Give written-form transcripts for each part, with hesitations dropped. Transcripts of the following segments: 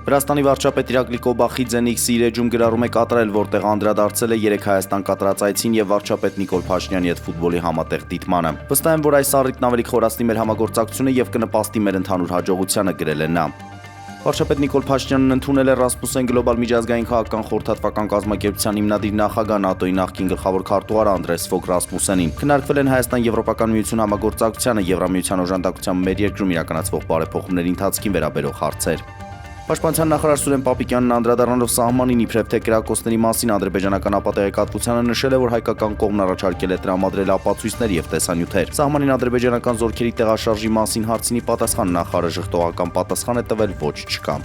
Վրաստանի վարչապետ Իրակլի Կոբախիձեն X-ի իր էջում գրառում է կատարել, որտեղ անդրադարձել է 3 Հայաստան կատարած այցին եւ վարչապետ Նիկոլ Փաշինյանի հետ ֆուտբոլի համատեղ դիտմանը։ Վստահ եմ, որ այս առիթն ավելի կխորացնի մեր համագործակցությունը եւ կնպաստի մեր ընդհանուր հաջողությանը, գրել է նա։ Վարչապետ Նիկոլ Փաշինյանն ընդունել է Ռասմուսեն գլոբալ միջազգային քաղաքական խորհրդատվական կազմակերպության հիմնադիր նախագահ ՆԱՏՕ-ի նախկին գլխավոր քարտուղար Անդրես Ֆոգ Ռասմուսենին։ Քննարկվել են Հայաստան-Եվրոպական միություն համագործակցությանը, Եվրամիության օժանդակությամբ մեր երկրում իրականացվող բարեփոխումների ընթացքին վերաբերող հարցեր։ Պաշտպանության նախարար Սուրեն Պապիկյանն անդրադառնալով սահմանին իբրև թե կրակոցների մասին ադրբեջանական ապատեղեկատվությանը նշել է, որ հայկական կողմն առաջարկել է տրամադրել ապացույցներ եւ տեսանյութեր։ Սահմանին ադրբեջանական զորքերի տեղաշարժի մասին հարցինի պատասխան նախարարը ժխտողական պատասխան է տվել ոչ չկա։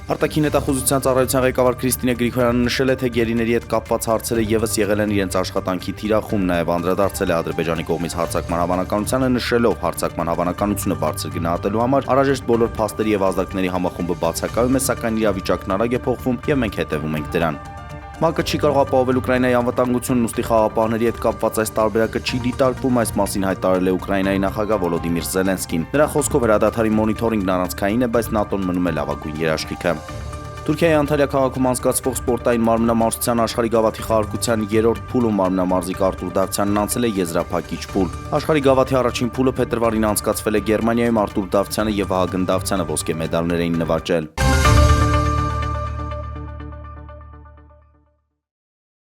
Արտաքին հետախուզության ծառայության ղեկավար Քրիստինե Գրիգորյանը նշել է, թե գերիների հետ կապված հարցերը եւս եղել են իրենց աշխատանքի թիրախում, նաեւ անդրադարձել է Ադրբեջանի կողմից հարձակման հավանականությանը, նշելով հարձակման հավանականությունը բարձր գնահատելու համար անհրաժեշտ բոլոր փաստերի եւ ազդակների համախումբը բացակայում է, սակայն իրավիճակն արագ է փոխվում եւ մենք հետեւում ենք դրան։ ՄԱԿ-ը չի կարող ապահովել Ուկրաինայի անվտանգությունն, ուստի խաղաղապահների հետ կապված այս տարբերակը չի դիտարկվում, այս մասին հայտարարել է Ուկրաինայի նախագահ Վոլոդիմիր Զելենսկին։ Նրա խոսքով հրադադարի մոնիթորինգն առանցքային է, բայց ՆԱՏՕ-ն մնում է լավագույն երաշխիքը։ Թուրքիայի Անտալիա քաղաքում անցկացվող սպորտային մարմնամարզության աշխարհի գավաթի խաղարկության 3-րդ փուլում մարմնամարզիկ Արտուր Դավթյանն անցել է եզրափակիչ փուլ։ Աշխարհի գավաթի առաջին փուլը փետրվարին անցկացվել է Գերմանիայում, Արտուր Դավթյանը եւ Վահագն Դավթյանը ոսկե մեդալներ էին նվաճել։